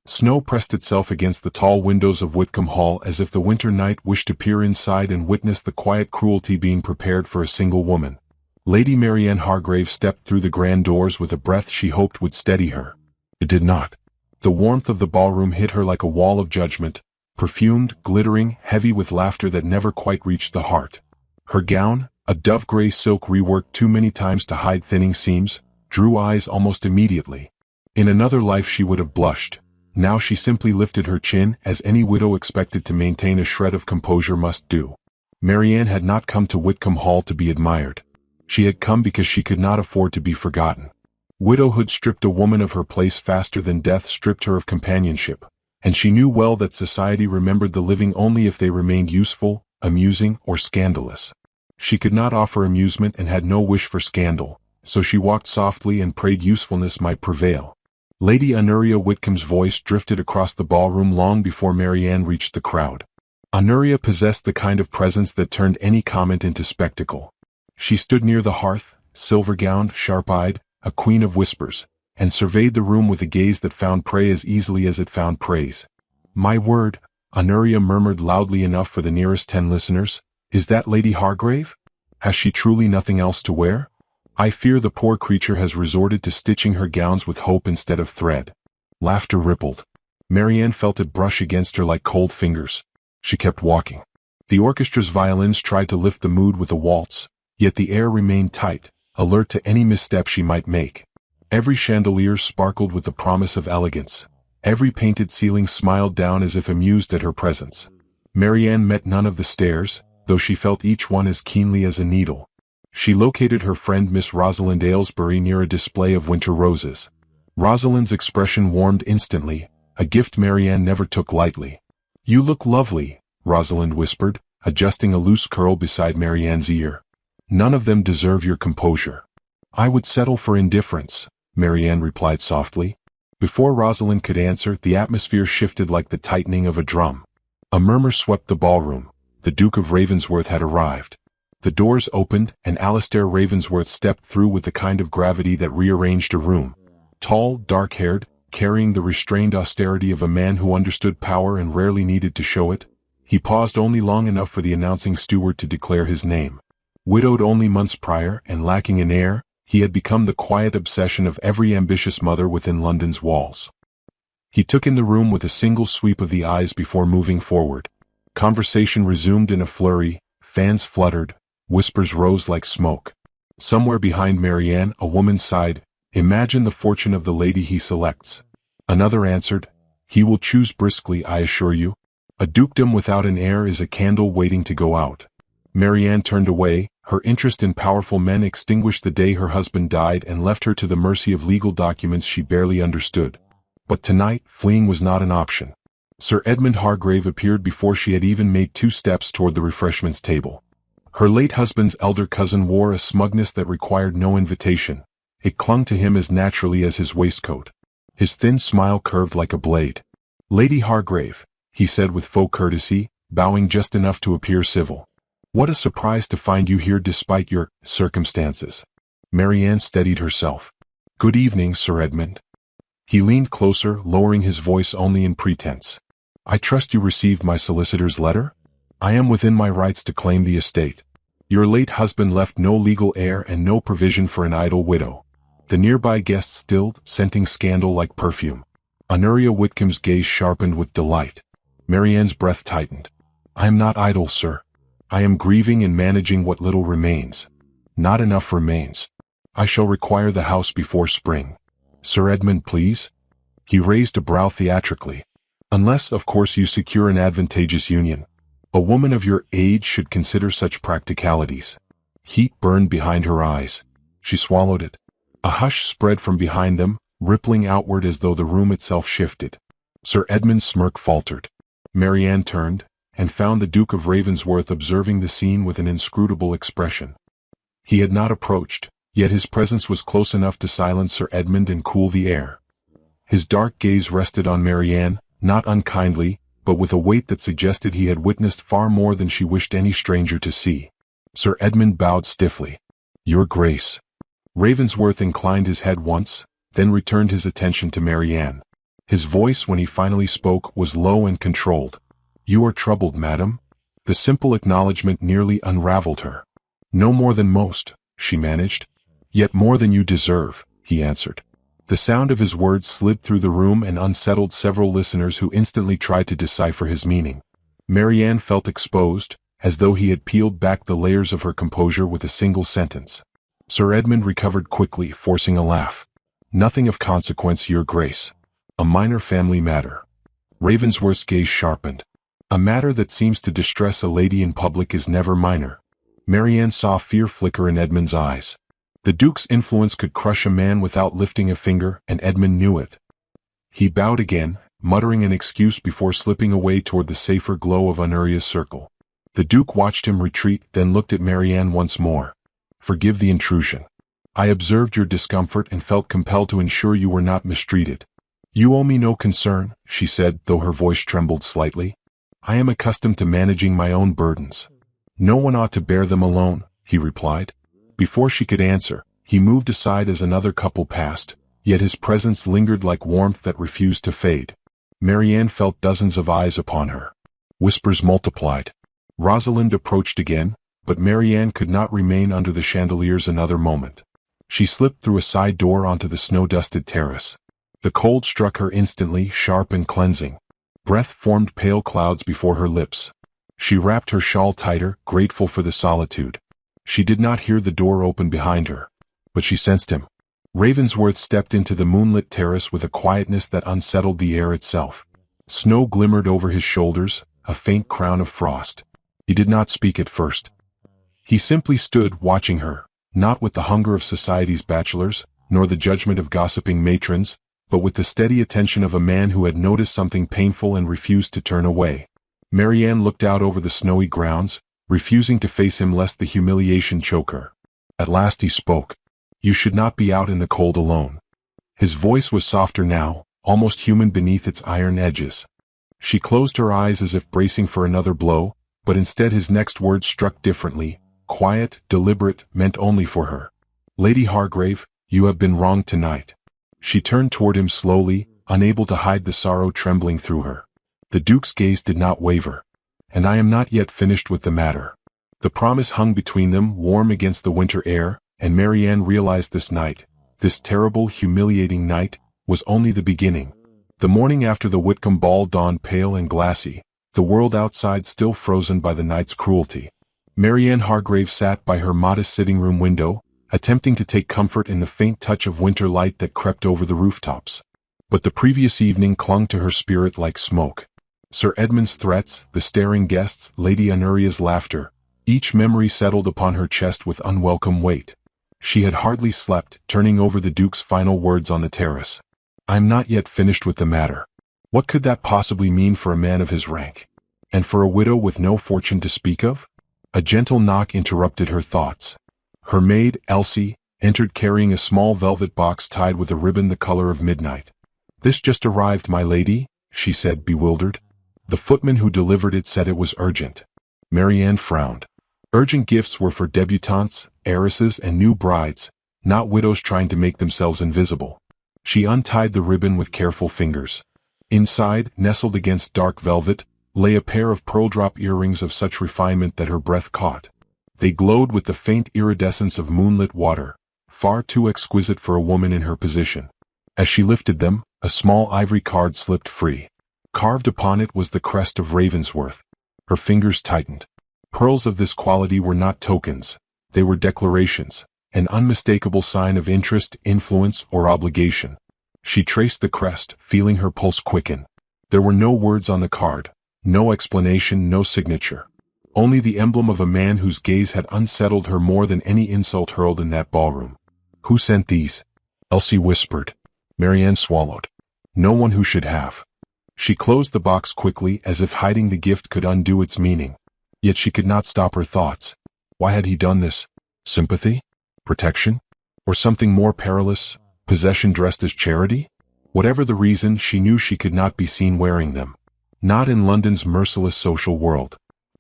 Snow pressed itself against the tall windows of Whitcomb Hall as if the winter night wished to peer inside and witness the quiet cruelty being prepared for a single woman. Lady Marianne Hargrave stepped through the grand doors with a breath she hoped would steady her. It did not. The warmth of the ballroom hit her like a wall of judgment, perfumed, glittering, heavy with laughter that never quite reached the heart. Her gown, a dove-gray silk reworked too many times to hide thinning seams, drew eyes almost immediately. In another life she would have blushed. Now she simply lifted her chin, as any widow expected to maintain a shred of composure must do. Marianne had not come to Whitcomb Hall to be admired. She had come because she could not afford to be forgotten. Widowhood stripped a woman of her place faster than death stripped her of companionship, and she knew well that society remembered the living only if they remained useful, amusing, or scandalous. She could not offer amusement and had no wish for scandal, so she walked softly and prayed usefulness might prevail. Lady Honoria Whitcomb's voice drifted across the ballroom long before Marianne reached the crowd. Honoria possessed the kind of presence that turned any comment into spectacle. She stood near the hearth, silver-gowned, sharp-eyed, a queen of whispers, and surveyed the room with a gaze that found prey as easily as it found praise. "My word," Honoria murmured loudly enough for the nearest 10 listeners, "is that Lady Hargrave? Has she truly nothing else to wear? I fear the poor creature has resorted to stitching her gowns with hope instead of thread." Laughter rippled. Marianne felt it brush against her like cold fingers. She kept walking. The orchestra's violins tried to lift the mood with a waltz, yet the air remained tight, alert to any misstep she might make. Every chandelier sparkled with the promise of elegance. Every painted ceiling smiled down as if amused at her presence. Marianne met none of the stares, though she felt each one as keenly as a needle. She located her friend Miss Rosalind Aylesbury near a display of winter roses. Rosalind's expression warmed instantly, a gift Marianne never took lightly. "You look lovely," Rosalind whispered, adjusting a loose curl beside Marianne's ear. "None of them deserve your composure." "I would settle for indifference," Marianne replied softly. Before Rosalind could answer, the atmosphere shifted like the tightening of a drum. A murmur swept the ballroom. The Duke of Ravensworth had arrived. The doors opened, and Alastair Ravensworth stepped through with the kind of gravity that rearranged a room. Tall, dark-haired, carrying the restrained austerity of a man who understood power and rarely needed to show it, he paused only long enough for the announcing steward to declare his name. Widowed only months prior and lacking an heir, he had become the quiet obsession of every ambitious mother within London's walls. He took in the room with a single sweep of the eyes before moving forward. Conversation resumed in a flurry, fans fluttered, whispers rose like smoke. Somewhere behind Marianne, a woman sighed, "Imagine the fortune of the lady he selects." Another answered, "He will choose briskly, I assure you. A dukedom without an heir is a candle waiting to go out." Marianne turned away. Her interest in powerful men extinguished the day her husband died and left her to the mercy of legal documents she barely understood. But tonight, fleeing was not an option. Sir Edmund Hargrave appeared before she had even made 2 steps toward the refreshments table. Her late husband's elder cousin wore a smugness that required no invitation. It clung to him as naturally as his waistcoat. His thin smile curved like a blade. "Lady Hargrave," he said with faux courtesy, bowing just enough to appear civil. "What a surprise to find you here despite your circumstances." Marianne steadied herself. "Good evening, Sir Edmund." He leaned closer, lowering his voice only in pretense. "I trust you received my solicitor's letter? I am within my rights to claim the estate. Your late husband left no legal heir and no provision for an idle widow." The nearby guests stilled, scenting scandal like perfume. Honoria Whitcomb's gaze sharpened with delight. Marianne's breath tightened. "I am not idle, sir. I am grieving and managing what little remains. Not enough remains. I shall require the house before spring. Sir Edmund, please?" He raised a brow theatrically. "Unless, of course, you secure an advantageous union. A woman of your age should consider such practicalities." Heat burned behind her eyes. She swallowed it. A hush spread from behind them, rippling outward as though the room itself shifted. Sir Edmund's smirk faltered. Marianne turned, and found the Duke of Ravensworth observing the scene with an inscrutable expression. He had not approached, yet his presence was close enough to silence Sir Edmund and cool the air. His dark gaze rested on Marianne, not unkindly, but with a weight that suggested he had witnessed far more than she wished any stranger to see. Sir Edmund bowed stiffly. "Your Grace." Ravensworth inclined his head once, then returned his attention to Marianne. His voice, when he finally spoke, was low and controlled. "You are troubled, madam?" The simple acknowledgement nearly unraveled her. "No more than most," she managed. "Yet more than you deserve," he answered. The sound of his words slid through the room and unsettled several listeners who instantly tried to decipher his meaning. Marianne felt exposed, as though he had peeled back the layers of her composure with a single sentence. Sir Edmund recovered quickly, forcing a laugh. "Nothing of consequence, your grace. A minor family matter." Ravensworth's gaze sharpened. "A matter that seems to distress a lady in public is never minor." Marianne saw fear flicker in Edmund's eyes. The Duke's influence could crush a man without lifting a finger, and Edmund knew it. He bowed again, muttering an excuse before slipping away toward the safer glow of Honoria's circle. The Duke watched him retreat, then looked at Marianne once more. "Forgive the intrusion. I observed your discomfort and felt compelled to ensure you were not mistreated." "You owe me no concern," she said, though her voice trembled slightly. "I am accustomed to managing my own burdens." "No one ought to bear them alone," he replied. Before she could answer, he moved aside as another couple passed, yet his presence lingered like warmth that refused to fade. Marianne felt dozens of eyes upon her. Whispers multiplied. Rosalind approached again, but Marianne could not remain under the chandeliers another moment. She slipped through a side door onto the snow-dusted terrace. The cold struck her instantly, sharp and cleansing. Breath formed pale clouds before her lips. She wrapped her shawl tighter, grateful for the solitude. She did not hear the door open behind her, but she sensed him. Ravensworth stepped into the moonlit terrace with a quietness that unsettled the air itself. Snow glimmered over his shoulders, a faint crown of frost. He did not speak at first. He simply stood watching her, not with the hunger of society's bachelors, nor the judgment of gossiping matrons, but with the steady attention of a man who had noticed something painful and refused to turn away. Marianne looked out over the snowy grounds, refusing to face him lest the humiliation choke her. At last he spoke. "You should not be out in the cold alone." His voice was softer now, almost human beneath its iron edges. She closed her eyes as if bracing for another blow, but instead his next words struck differently, quiet, deliberate, meant only for her. "Lady Hargrave, you have been wronged tonight." She turned toward him slowly, unable to hide the sorrow trembling through her. The Duke's gaze did not waver. "And I am not yet finished with the matter." The promise hung between them, warm against the winter air, and Marianne realized this night, this terrible, humiliating night, was only the beginning. The morning after the Whitcomb ball dawned pale and glassy, the world outside still frozen by the night's cruelty. Marianne Hargrave sat by her modest sitting-room window, attempting to take comfort in the faint touch of winter light that crept over the rooftops. But the previous evening clung to her spirit like smoke. Sir Edmund's threats, the staring guests, Lady Honoria's laughter, each memory settled upon her chest with unwelcome weight. She had hardly slept, turning over the Duke's final words on the terrace. "I am not yet finished with the matter." What could that possibly mean for a man of his rank? And for a widow with no fortune to speak of? A gentle knock interrupted her thoughts. Her maid, Elsie, entered carrying a small velvet box tied with a ribbon the color of midnight. "This just arrived, my lady," she said, bewildered. The footman who delivered it said it was urgent. Marianne frowned. Urgent gifts were for debutantes, heiresses, and new brides, not widows trying to make themselves invisible. She untied the ribbon with careful fingers. Inside, nestled against dark velvet, lay a pair of pearl-drop earrings of such refinement that her breath caught. They glowed with the faint iridescence of moonlit water, far too exquisite for a woman in her position. As she lifted them, a small ivory card slipped free. Carved upon it was the crest of Ravensworth. Her fingers tightened. Pearls of this quality were not tokens, they were declarations, an unmistakable sign of interest, influence, or obligation. She traced the crest, feeling her pulse quicken. There were no words on the card, no explanation, no signature. Only the emblem of a man whose gaze had unsettled her more than any insult hurled in that ballroom. "Who sent these?" Elsie whispered. Marianne swallowed. "No one who should have." She closed the box quickly, as if hiding the gift could undo its meaning. Yet she could not stop her thoughts. Why had he done this? Sympathy? Protection? Or something more perilous? Possession dressed as charity? Whatever the reason, she knew she could not be seen wearing them. Not in London's merciless social world.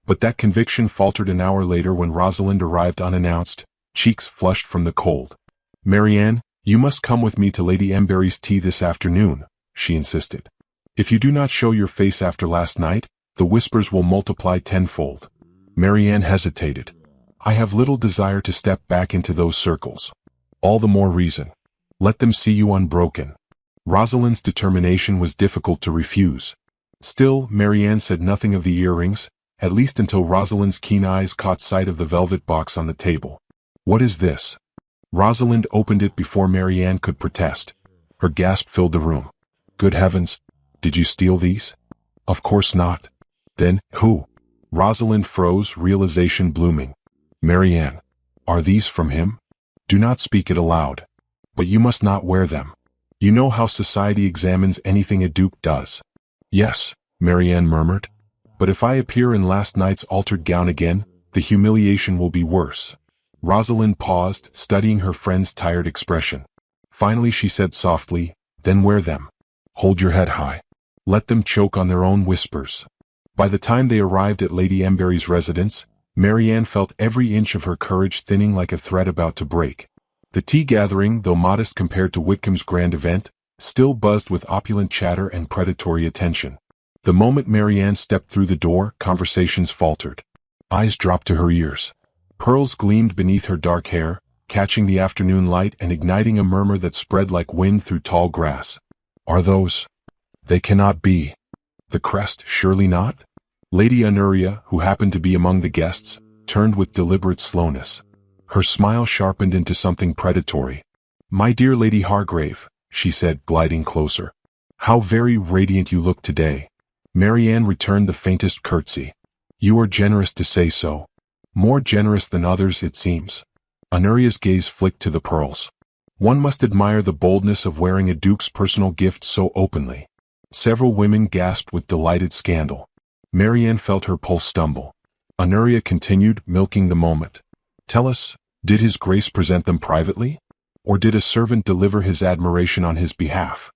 But that conviction faltered an hour later when Rosalind arrived unannounced, cheeks flushed from the cold. "Marianne, you must come with me to Lady Embury's tea this afternoon," she insisted. If you do not show your face after last night, the whispers will multiply tenfold. Marianne hesitated. I have little desire to step back into those circles. All the more reason. Let them see you unbroken. Rosalind's determination was difficult to refuse. Still, Marianne said nothing of the earrings, at least until Rosalind's keen eyes caught sight of the velvet box on the table. What is this? Rosalind opened it before Marianne could protest. Her gasp filled the room. Good heavens! Did you steal these? Of course not. Then, who? Rosalind froze, realization blooming. Marianne, are these from him? Do not speak it aloud. But you must not wear them. You know how society examines anything a duke does. Yes, Marianne murmured. But if I appear in last night's altered gown again, the humiliation will be worse. Rosalind paused, studying her friend's tired expression. Finally she said softly, then wear them. Hold your head high. Let them choke on their own whispers. By the time they arrived at Lady Embury's residence, Marianne felt every inch of her courage thinning like a thread about to break. The tea gathering, though modest compared to Whitcomb's grand event, still buzzed with opulent chatter and predatory attention. The moment Marianne stepped through the door, conversations faltered. Eyes dropped to her ears. Pearls gleamed beneath her dark hair, catching the afternoon light and igniting a murmur that spread like wind through tall grass. Are those? They cannot be. The crest, surely not? Lady Honoria, who happened to be among the guests, turned with deliberate slowness. Her smile sharpened into something predatory. My dear Lady Hargrave, she said, gliding closer. How very radiant you look today. Marianne returned the faintest curtsy. You are generous to say so. More generous than others, it seems. Honoria's gaze flicked to the pearls. One must admire the boldness of wearing a duke's personal gift so openly. Several women gasped with delighted scandal. Marianne felt her pulse stumble. Honoria continued, milking the moment. Tell us, did his grace present them privately? Or did a servant deliver his admiration on his behalf?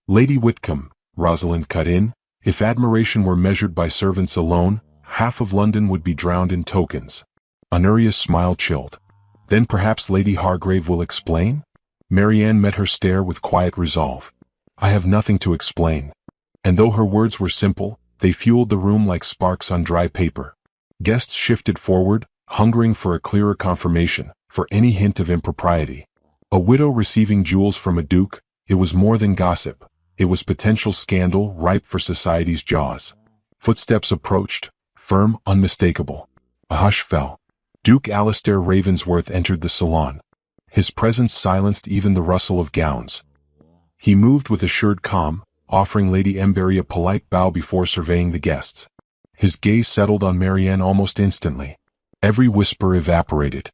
Lady Whitcomb, Rosalind cut in, if admiration were measured by servants alone, half of London would be drowned in tokens. Honoria's smile chilled. Then perhaps Lady Hargrave will explain? Marianne met her stare with quiet resolve. I have nothing to explain. And though her words were simple, they fueled the room like sparks on dry paper. Guests shifted forward, hungering for a clearer confirmation, for any hint of impropriety. A widow receiving jewels from a duke, it was more than gossip. It was potential scandal ripe for society's jaws. Footsteps approached, firm, unmistakable. A hush fell. Duke Alastair Ravensworth entered the salon. His presence silenced even the rustle of gowns. He moved with assured calm, offering Lady Embury a polite bow before surveying the guests. His gaze settled on Marianne almost instantly. Every whisper evaporated.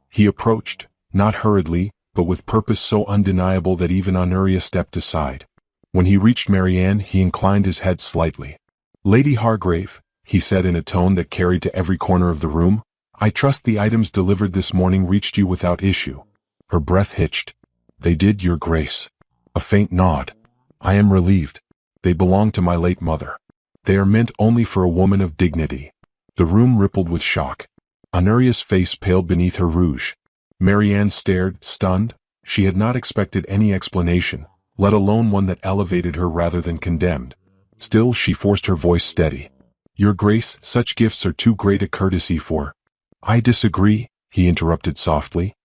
He approached, not hurriedly, but with purpose so undeniable that even Honoria stepped aside. When he reached Marianne, he inclined his head slightly. Lady Hargrave, he said in a tone that carried to every corner of the room, I trust the items delivered this morning reached you without issue. Her breath hitched. They did, your grace. A faint nod. I am relieved. They belong to my late mother. They are meant only for a woman of dignity. The room rippled with shock. Honoria's face paled beneath her rouge. Marianne stared, stunned. She had not expected any explanation, let alone one that elevated her rather than condemned. Still, she forced her voice steady. Your grace, such gifts are too great a courtesy for— I disagree, he interrupted softly.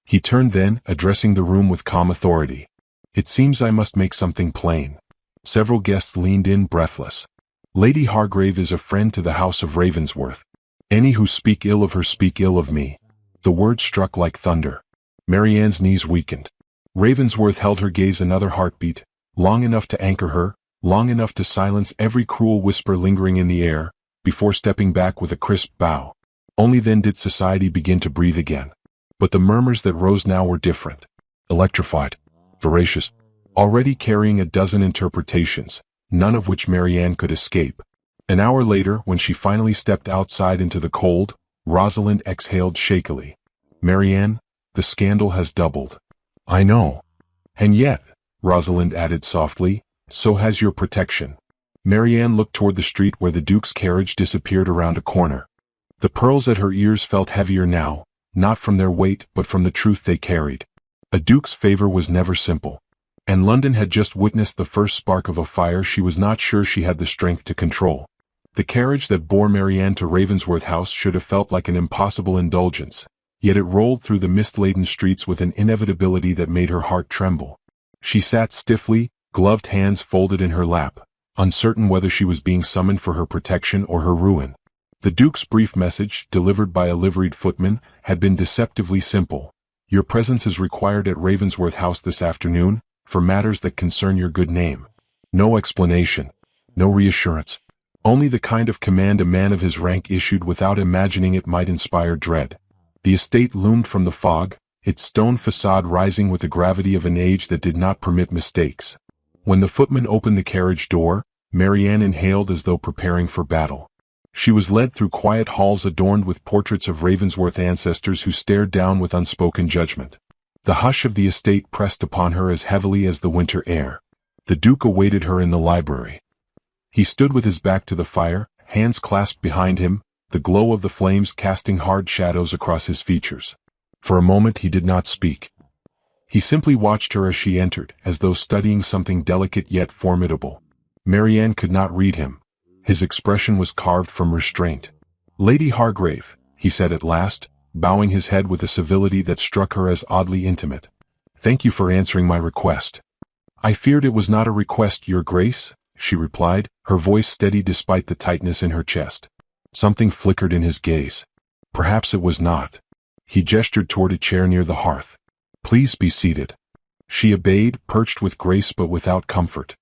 He turned then, addressing the room with calm authority. It seems I must make something plain. Several guests leaned in, breathless. Lady Hargrave is a friend to the house of Ravensworth. Any who speak ill of her speak ill of me. The words struck like thunder. Marianne's knees weakened. Ravensworth held her gaze another heartbeat, long enough to anchor her, long enough to silence every cruel whisper lingering in the air, before stepping back with a crisp bow. Only then did society begin to breathe again. But the murmurs that rose now were different. Electrified. Voracious. Already carrying a dozen interpretations, none of which Marianne could escape. An hour later, when she finally stepped outside into the cold, Rosalind exhaled shakily. Marianne, the scandal has doubled. I know. And yet, Rosalind added softly, so has your protection. Marianne looked toward the street where the Duke's carriage disappeared around a corner. The pearls at her ears felt heavier now, not from their weight but from the truth they carried. A duke's favor was never simple. And London had just witnessed the first spark of a fire she was not sure she had the strength to control. The carriage that bore Marianne to Ravensworth House should have felt like an impossible indulgence, yet it rolled through the mist-laden streets with an inevitability that made her heart tremble. She sat stiffly, gloved hands folded in her lap, uncertain whether she was being summoned for her protection or her ruin. The Duke's brief message, delivered by a liveried footman, had been deceptively simple. Your presence is required at Ravensworth House this afternoon, for matters that concern your good name. No explanation. No reassurance. Only the kind of command a man of his rank issued without imagining it might inspire dread. The estate loomed from the fog, its stone facade rising with the gravity of an age that did not permit mistakes. When the footman opened the carriage door, Marianne inhaled as though preparing for battle. She was led through quiet halls adorned with portraits of Ravensworth ancestors who stared down with unspoken judgment. The hush of the estate pressed upon her as heavily as the winter air. The Duke awaited her in the library. He stood with his back to the fire, hands clasped behind him, the glow of the flames casting hard shadows across his features. For a moment he did not speak. He simply watched her as she entered, as though studying something delicate yet formidable. Marianne could not read him. His expression was carved from restraint. "Lady Hargrave," he said at last, bowing his head with a civility that struck her as oddly intimate. "Thank you for answering my request." "I feared it was not a request, Your Grace," she replied, her voice steady despite the tightness in her chest. Something flickered in his gaze. Perhaps it was not. He gestured toward a chair near the hearth. "Please be seated." She obeyed, perched with grace but without comfort.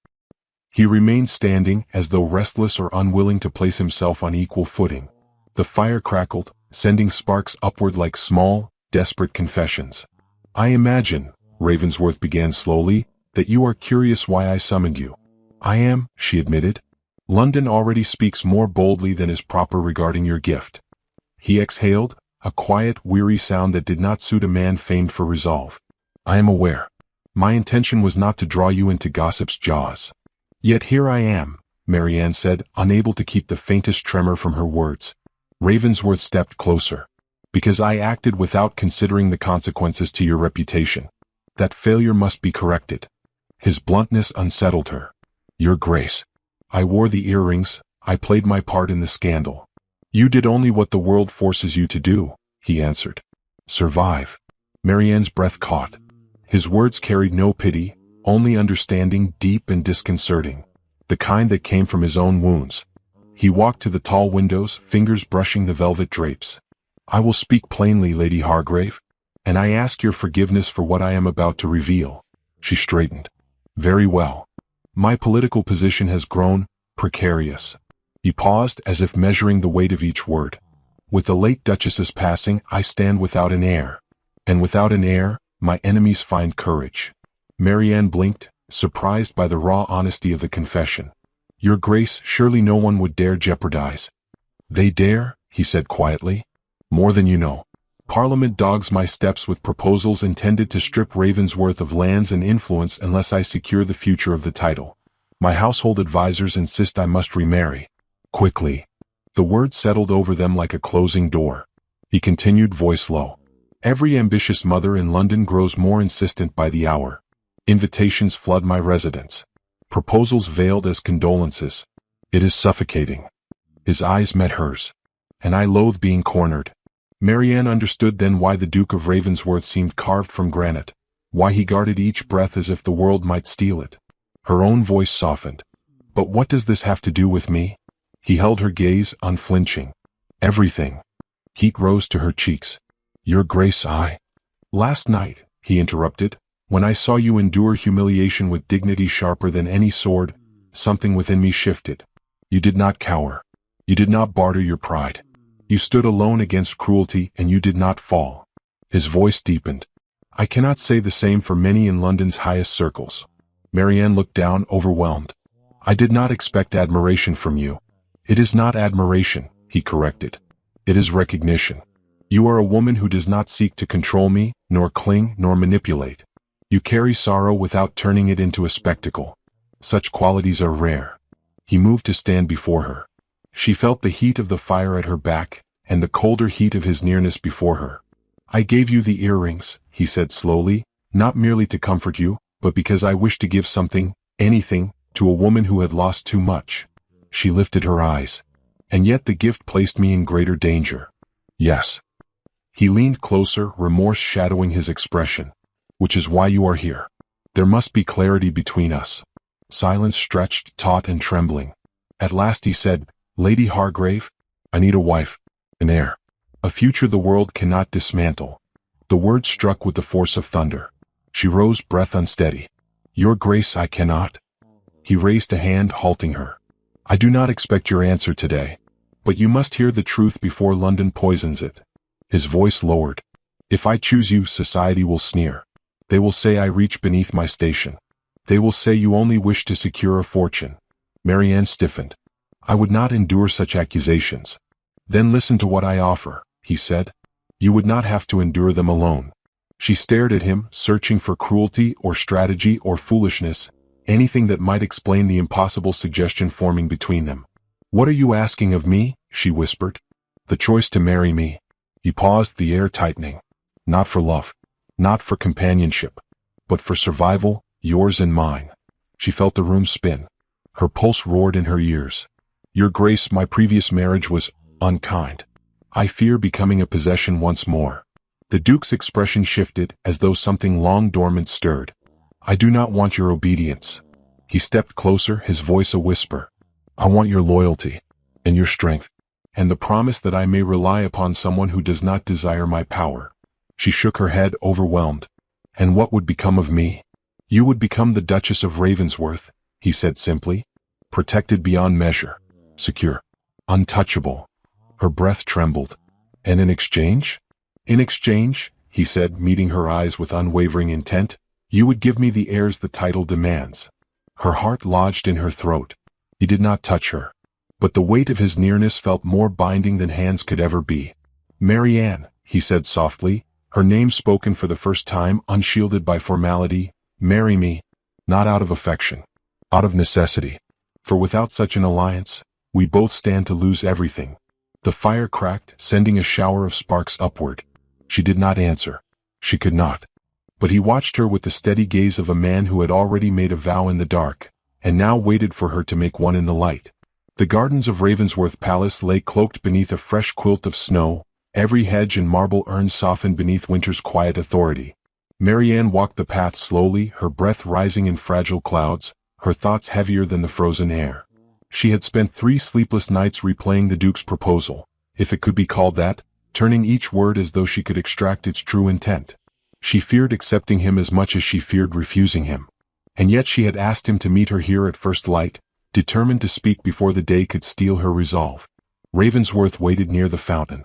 He remained standing, as though restless or unwilling to place himself on equal footing. The fire crackled, sending sparks upward like small, desperate confessions. "I imagine," Ravensworth began slowly, "that you are curious why I summoned you." "I am," she admitted. "London already speaks more boldly than is proper regarding your gift." He exhaled, a quiet, weary sound that did not suit a man famed for resolve. "I am aware. My intention was not to draw you into gossip's jaws. Yet here I am," Marianne said, unable to keep the faintest tremor from her words. Ravensworth stepped closer. "Because I acted without considering the consequences to your reputation. That failure must be corrected." His bluntness unsettled her. "Your Grace, I wore the earrings, I played my part in the scandal." "You did only what the world forces you to do," he answered. "Survive." Marianne's breath caught. His words carried no pity, only understanding, deep and disconcerting. The kind that came from his own wounds. He walked to the tall windows, fingers brushing the velvet drapes. "I will speak plainly, Lady Hargrave, and I ask your forgiveness for what I am about to reveal." She straightened. "Very well. My political position has grown precarious." He paused as if measuring the weight of each word. "With the late Duchess's passing, I stand without an heir. And without an heir, my enemies find courage." Marianne blinked, surprised by the raw honesty of the confession. "Your Grace, surely no one would dare jeopardize." "They dare," he said quietly. "More than you know. Parliament dogs my steps with proposals intended to strip Ravensworth of lands and influence unless I secure the future of the title. My household advisors insist I must remarry. Quickly." The word settled over them like a closing door. He continued, voice low. "Every ambitious mother in London grows more insistent by the hour. Invitations flood my residence. Proposals veiled as condolences. It is suffocating." His eyes met hers. "And I loathe being cornered." Marianne understood then why the Duke of Ravensworth seemed carved from granite, why he guarded each breath as if the world might steal it. Her own voice softened. "But what does this have to do with me?" He held her gaze, unflinching. "Everything." Heat rose to her cheeks. "Your Grace, Last night," he interrupted, "when I saw you endure humiliation with dignity sharper than any sword, something within me shifted. You did not cower. You did not barter your pride. You stood alone against cruelty, and you did not fall." His voice deepened. "I cannot say the same for many in London's highest circles." Marianne looked down, overwhelmed. "I did not expect admiration from you." "It is not admiration," he corrected. "It is recognition. You are a woman who does not seek to control me, nor cling, nor manipulate. You carry sorrow without turning it into a spectacle. Such qualities are rare." He moved to stand before her. She felt the heat of the fire at her back, and the colder heat of his nearness before her. "I gave you the earrings," he said slowly, "not merely to comfort you, but because I wish to give something, anything, to a woman who had lost too much. She lifted her eyes. And yet the gift placed me in greater danger. Yes. He leaned closer, remorse shadowing his expression. Which is why you are here. There must be clarity between us. Silence stretched, taut and trembling. At last he said, Lady Hargrave, I need a wife, an heir, a future the world cannot dismantle. The word struck with the force of thunder. She rose, breath unsteady. Your Grace, I cannot. He raised a hand, halting her. I do not expect your answer today, but you must hear the truth before London poisons it. His voice lowered. If I choose you, society will sneer. They will say I reach beneath my station. They will say you only wish to secure a fortune. Marianne stiffened. I would not endure such accusations. Then listen to what I offer, he said. You would not have to endure them alone. She stared at him, searching for cruelty or strategy or foolishness, anything that might explain the impossible suggestion forming between them. What are you asking of me? She whispered. The choice to marry me. He paused, the air tightening. Not for love. Not for companionship. But for survival, yours and mine. She felt the room spin. Her pulse roared in her ears. Your Grace, my previous marriage was unkind. I fear becoming a possession once more. The Duke's expression shifted, as though something long dormant stirred. I do not want your obedience. He stepped closer, his voice a whisper. I want your loyalty, and your strength, and the promise that I may rely upon someone who does not desire my power. She shook her head, overwhelmed. And what would become of me? You would become the Duchess of Ravensworth, he said simply. Protected beyond measure. Secure. Untouchable. Her breath trembled. And in exchange? In exchange, he said, meeting her eyes with unwavering intent, you would give me the heirs the title demands. Her heart lodged in her throat. He did not touch her. But the weight of his nearness felt more binding than hands could ever be. Marianne, he said softly, her name spoken for the first time, unshielded by formality, marry me, not out of affection, out of necessity. For without such an alliance, we both stand to lose everything. The fire cracked, sending a shower of sparks upward. She did not answer. She could not. But he watched her with the steady gaze of a man who had already made a vow in the dark, and now waited for her to make one in the light. The gardens of Ravensworth Palace lay cloaked beneath a fresh quilt of snow, every hedge and marble urn softened beneath winter's quiet authority. Marianne walked the path slowly, her breath rising in fragile clouds, her thoughts heavier than the frozen air. She had spent 3 sleepless nights replaying the Duke's proposal, if it could be called that, turning each word as though she could extract its true intent. She feared accepting him as much as she feared refusing him. And yet she had asked him to meet her here at first light, determined to speak before the day could steal her resolve. Ravensworth waited near the fountain.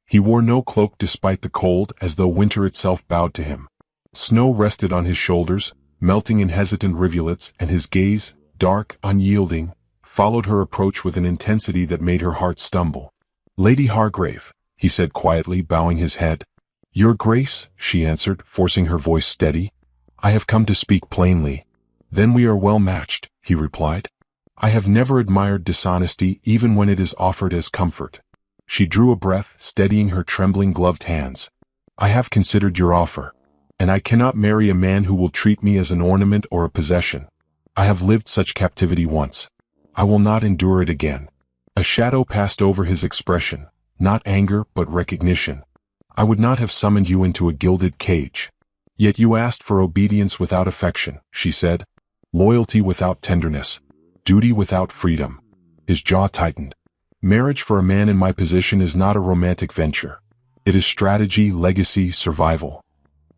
He wore no cloak despite the cold, as though winter itself bowed to him. Snow rested on his shoulders, melting in hesitant rivulets, and his gaze, dark, unyielding, followed her approach with an intensity that made her heart stumble. Lady Hargrave, he said quietly, bowing his head. Your Grace, she answered, forcing her voice steady. I have come to speak plainly. Then we are well matched, he replied. I have never admired dishonesty even when it is offered as comfort. She drew a breath, steadying her trembling gloved hands. I have considered your offer, and I cannot marry a man who will treat me as an ornament or a possession. I have lived such captivity once. I will not endure it again. A shadow passed over his expression, not anger but recognition. I would not have summoned you into a gilded cage. Yet you asked for obedience without affection, she said. Loyalty without tenderness. Duty without freedom. His jaw tightened. Marriage for a man in my position is not a romantic venture. It is strategy, legacy, survival.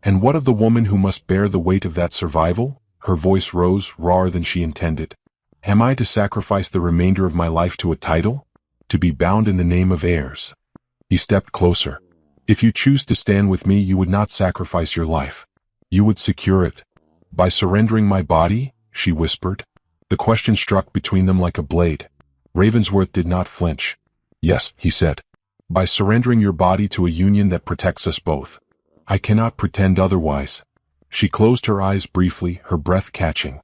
And what of the woman who must bear the weight of that survival? Her voice rose, rawer than she intended. Am I to sacrifice the remainder of my life to a title? To be bound in the name of heirs? He stepped closer. If you choose to stand with me, you would not sacrifice your life. You would secure it. By surrendering my body? She whispered. The question struck between them like a blade. Ravensworth did not flinch. Yes, he said. By surrendering your body to a union that protects us both. I cannot pretend otherwise. She closed her eyes briefly, her breath catching.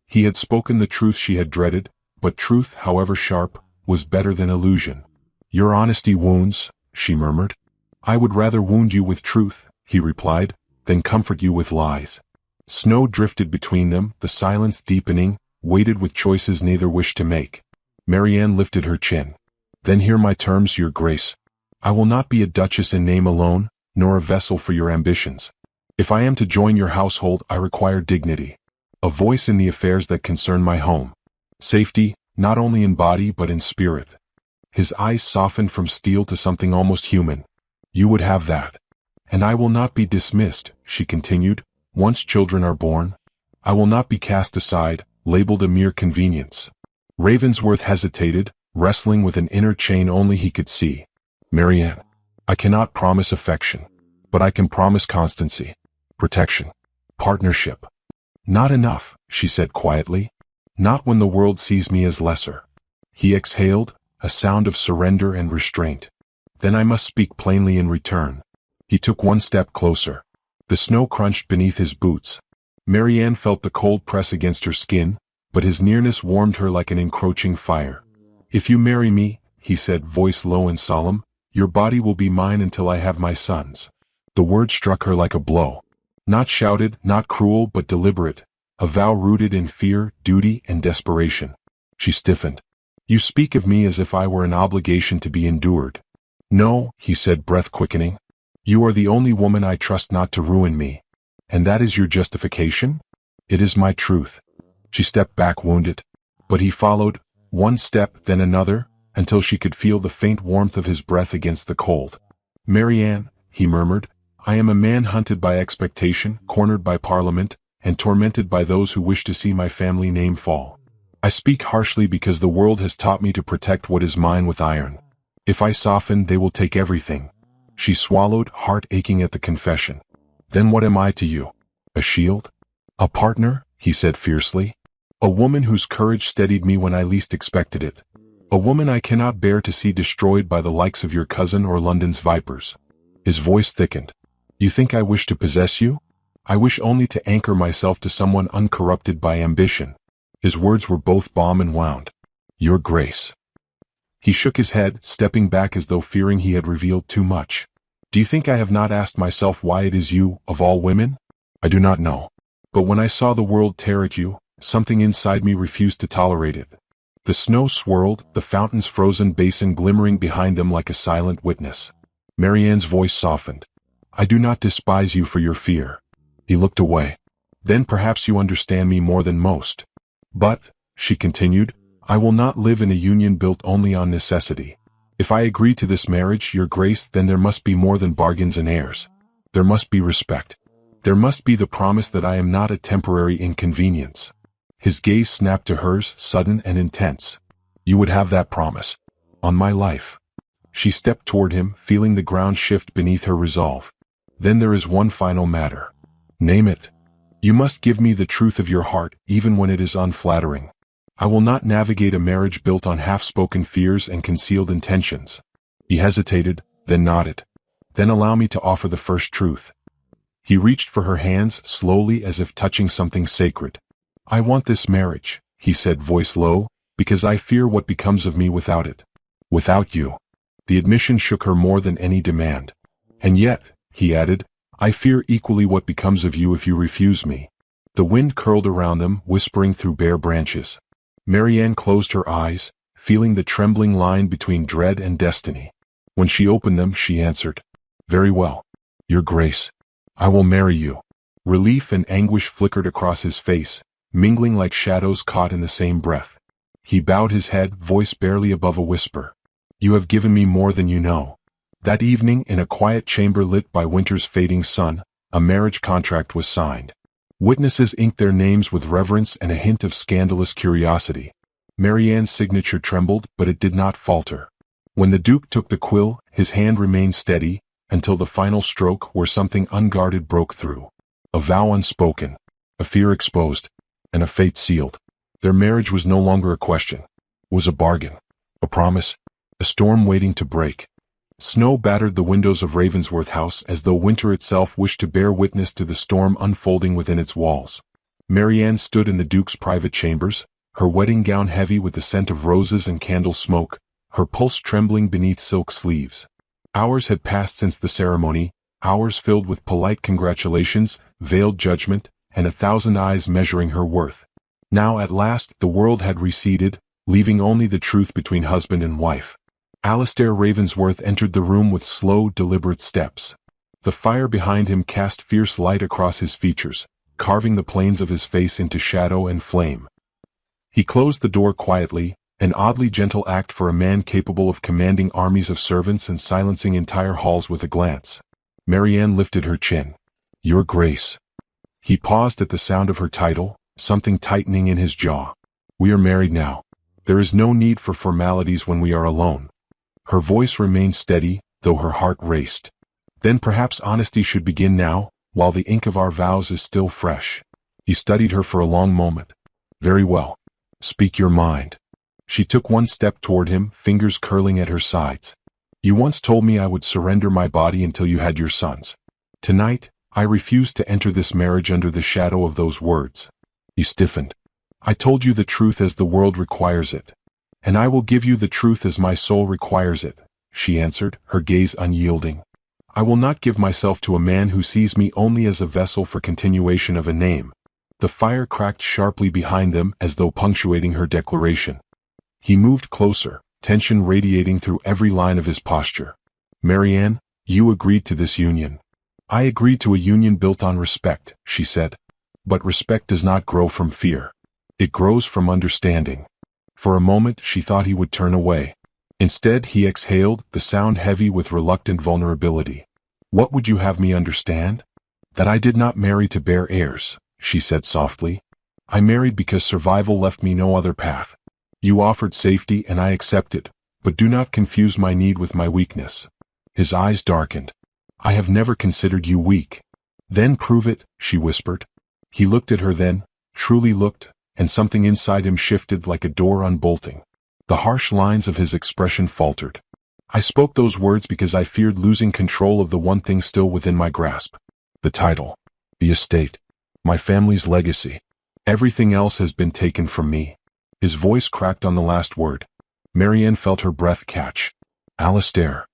He had spoken the truth she had dreaded, but truth, however sharp, was better than illusion. Your honesty wounds, she murmured. I would rather wound you with truth, he replied, than comfort you with lies. Snow drifted between them, the silence deepening, weighted with choices neither wished to make. Marianne lifted her chin. Then hear my terms, your grace. I will not be a duchess in name alone, nor a vessel for your ambitions. If I am to join your household, I require dignity. A voice in the affairs that concern my home. Safety, not only in body but in spirit. His eyes softened from steel to something almost human. You would have that. And I will not be dismissed, she continued, once children are born. I will not be cast aside, labeled a mere convenience. Ravensworth hesitated, wrestling with an inner chain only he could see. Marianne, I cannot promise affection, but I can promise constancy, protection, partnership. Not enough, she said quietly. Not when the world sees me as lesser. He exhaled, a sound of surrender and restraint. Then I must speak plainly in return. He took one step closer. The snow crunched beneath his boots. Marianne felt the cold press against her skin, but his nearness warmed her like an encroaching fire. If you marry me, he said, voice low and solemn, your body will be mine until I have my sons. The word struck her like a blow. Not shouted, not cruel, but deliberate. A vow rooted in fear, duty, and desperation. She stiffened. You speak of me as if I were an obligation to be endured. No, he said, breath quickening. You are the only woman I trust not to ruin me. And that is your justification? It is my truth. She stepped back wounded. But he followed, one step, then another, until she could feel the faint warmth of his breath against the cold. Marianne, he murmured, I am a man hunted by expectation, cornered by Parliament, and tormented by those who wish to see my family name fall. I speak harshly because the world has taught me to protect what is mine with iron. If I soften, they will take everything. She swallowed, heart aching at the confession. Then what am I to you? A shield? A partner? He said fiercely. A woman whose courage steadied me when I least expected it. A woman I cannot bear to see destroyed by the likes of your cousin or London's vipers. His voice thickened. You think I wish to possess you? I wish only to anchor myself to someone uncorrupted by ambition. His words were both balm and wound. Your grace. He shook his head, stepping back as though fearing he had revealed too much. Do you think I have not asked myself why it is you, of all women? I do not know. But when I saw the world tear at you, something inside me refused to tolerate it. The snow swirled, the fountain's frozen basin glimmering behind them like a silent witness. Marianne's voice softened. I do not despise you for your fear. He looked away. Then perhaps you understand me more than most. But, she continued, I will not live in a union built only on necessity. If I agree to this marriage, your grace, then there must be more than bargains and heirs. There must be respect. There must be the promise that I am not a temporary inconvenience. His gaze snapped to hers, sudden and intense. You would have that promise. On my life. She stepped toward him, feeling the ground shift beneath her resolve. Then there is one final matter. Name it. You must give me the truth of your heart, even when it is unflattering. I will not navigate a marriage built on half-spoken fears and concealed intentions. He hesitated, then nodded. Then allow me to offer the first truth. He reached for her hands, slowly as if touching something sacred. I want this marriage, he said, voice low, because I fear what becomes of me without it. Without you. The admission shook her more than any demand. And yet, he added, I fear equally what becomes of you if you refuse me. The wind curled around them, whispering through bare branches. Marianne closed her eyes, feeling the trembling line between dread and destiny. When she opened them, she answered, Very well, your grace. I will marry you. Relief and anguish flickered across his face, mingling like shadows caught in the same breath. He bowed his head, voice barely above a whisper. You have given me more than you know. That evening, in a quiet chamber lit by winter's fading sun, a marriage contract was signed. Witnesses inked their names with reverence and a hint of scandalous curiosity. Marianne's signature trembled, but it did not falter. When the Duke took the quill, his hand remained steady, until the final stroke where something unguarded broke through. A vow unspoken, a fear exposed, and a fate sealed. Their marriage was no longer a question. It was a bargain, a promise, a storm waiting to break. Snow battered the windows of Ravensworth House as though winter itself wished to bear witness to the storm unfolding within its walls. Marianne stood in the Duke's private chambers, her wedding gown heavy with the scent of roses and candle smoke, her pulse trembling beneath silk sleeves. Hours had passed since the ceremony, hours filled with polite congratulations, veiled judgment, and 1,000 eyes measuring her worth. Now at last the world had receded, leaving only the truth between husband and wife. Alistair Ravensworth entered the room with slow, deliberate steps. The fire behind him cast fierce light across his features, carving the planes of his face into shadow and flame. He closed the door quietly, an oddly gentle act for a man capable of commanding armies of servants and silencing entire halls with a glance. Marianne lifted her chin. "Your Grace." He paused at the sound of her title, something tightening in his jaw. "We are married now. There is no need for formalities when we are alone." Her voice remained steady, though her heart raced. "Then perhaps honesty should begin now, while the ink of our vows is still fresh." He studied her for a long moment. "Very well. Speak your mind." She took one step toward him, fingers curling at her sides. "You once told me I would surrender my body until you had your sons. Tonight, I refuse to enter this marriage under the shadow of those words." He stiffened. "I told you the truth as the world requires it. And I will give you the truth as my soul requires it," she answered, her gaze unyielding. "I will not give myself to a man who sees me only as a vessel for continuation of a name." The fire cracked sharply behind them as though punctuating her declaration. He moved closer, tension radiating through every line of his posture. "Marianne, you agreed to this union." "I agreed to a union built on respect," she said. "But respect does not grow from fear. It grows from understanding." For a moment she thought he would turn away. Instead he exhaled, the sound heavy with reluctant vulnerability. "What would you have me understand?" "That I did not marry to bear heirs," she said softly. "I married because survival left me no other path. You offered safety and I accepted, but do not confuse my need with my weakness." His eyes darkened. "I have never considered you weak." "Then prove it," she whispered. He looked at her then, truly looked, and something inside him shifted like a door unbolting. The harsh lines of his expression faltered. "I spoke those words because I feared losing control of the one thing still within my grasp. The title. The estate. My family's legacy. Everything else has been taken from me." His voice cracked on the last word. Marianne felt her breath catch. "Alistair."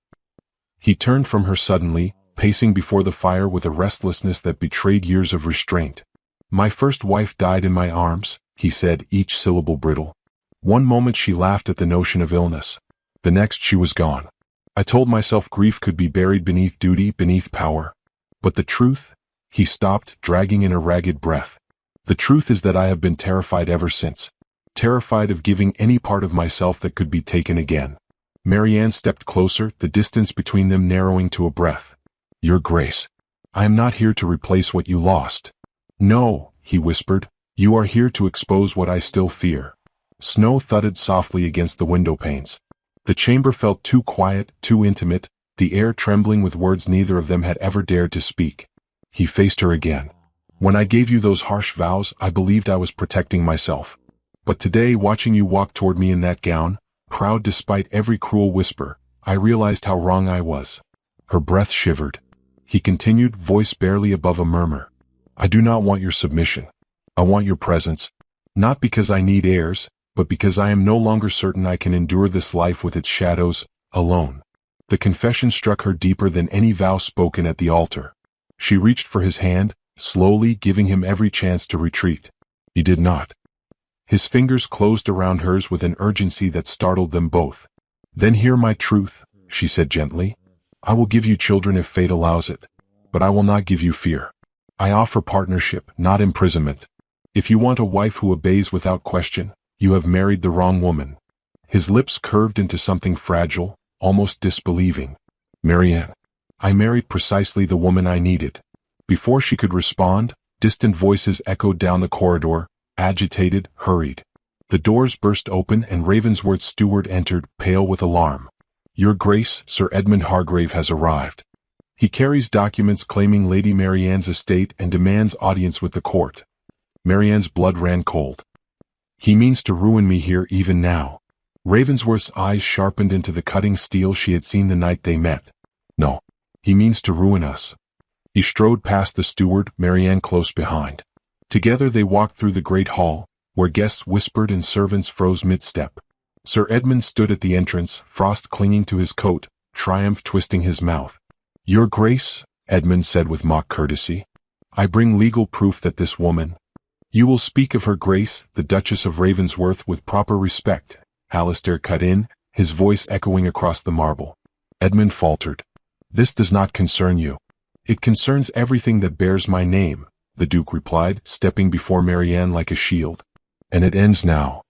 He turned from her suddenly, pacing before the fire with a restlessness that betrayed years of restraint. "My first wife died in my arms," he said, each syllable brittle. "One moment she laughed at the notion of illness. The next she was gone. I told myself grief could be buried beneath duty, beneath power. But the truth?" He stopped, dragging in a ragged breath. "The truth is that I have been terrified ever since. Terrified of giving any part of myself that could be taken again." Marianne stepped closer, the distance between them narrowing to a breath. "Your Grace, I am not here to replace what you lost." "No," he whispered, "you are here to expose what I still fear." Snow thudded softly against the window panes. The chamber felt too quiet, too intimate, the air trembling with words neither of them had ever dared to speak. He faced her again. "When I gave you those harsh vows, I believed I was protecting myself. But today, watching you walk toward me in that gown, proud despite every cruel whisper, I realized how wrong I was." Her breath shivered. He continued, voice barely above a murmur. "I do not want your submission. I want your presence. Not because I need heirs, but because I am no longer certain I can endure this life with its shadows, alone." The confession struck her deeper than any vow spoken at the altar. She reached for his hand, slowly giving him every chance to retreat. He did not. His fingers closed around hers with an urgency that startled them both. "Then hear my truth," she said gently. "I will give you children if fate allows it, but I will not give you fear. I offer partnership, not imprisonment. If you want a wife who obeys without question, you have married the wrong woman." His lips curved into something fragile, almost disbelieving. "Marianne, I married precisely the woman I needed." Before she could respond, distant voices echoed down the corridor, agitated, hurried. The doors burst open and Ravensworth's steward entered, pale with alarm. "Your Grace, Sir Edmund Hargrave has arrived. He carries documents claiming Lady Marianne's estate and demands audience with the court." Marianne's blood ran cold. "He means to ruin me here even now." Ravensworth's eyes sharpened into the cutting steel she had seen the night they met. "No, he means to ruin us." He strode past the steward, Marianne close behind. Together they walked through the great hall, where guests whispered and servants froze mid-step. Sir Edmund stood at the entrance, frost clinging to his coat, triumph twisting his mouth. "Your Grace," Edmund said with mock courtesy. I bring legal proof that this woman. You will speak of her Grace, the Duchess of Ravensworth, with proper respect, Alistair cut in, his voice echoing across the marble. Edmund faltered. This does not concern you. It concerns everything that bears my name, the Duke replied, stepping before Marianne like a shield. And it ends now.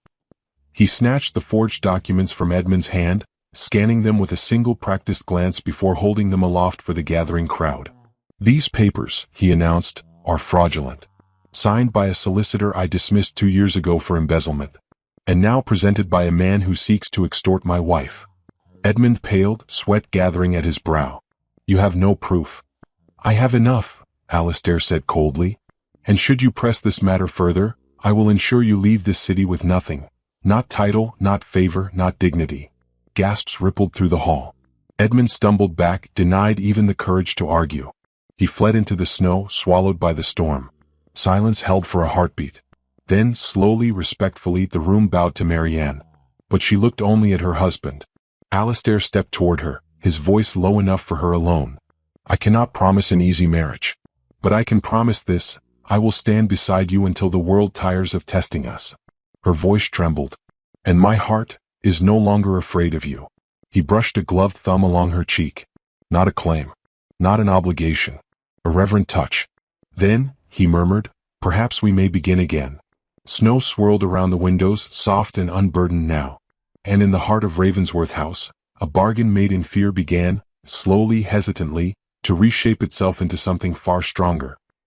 He snatched the forged documents from Edmund's hand, scanning them with a single practiced glance before holding them aloft for the gathering crowd. These papers, he announced, are fraudulent. Signed by a solicitor I dismissed 2 years ago for embezzlement. And now presented by a man who seeks to extort my wife. Edmund paled, sweat gathering at his brow. You have no proof. I have enough, Alistair said coldly. And should you press this matter further, I will ensure you leave this city with nothing. Not title, not favor, not dignity. Gasps rippled through the hall. Edmund stumbled back, denied even the courage to argue. He fled into the snow, swallowed by the storm. Silence held for a heartbeat. Then, slowly, respectfully, the room bowed to Marianne. But she looked only at her husband. Alistair stepped toward her, his voice low enough for her alone. I cannot promise an easy marriage. But I can promise this, I will stand beside you until the world tires of testing us. Her voice trembled. And my heart is no longer afraid of you. He brushed a gloved thumb along her cheek. Not a claim. Not an obligation. A reverent touch. Then, he murmured, perhaps we may begin again. Snow swirled around the windows, soft and unburdened now. And in the heart of Ravensworth House, a bargain made in fear began, slowly, hesitantly, to reshape itself into something far stronger.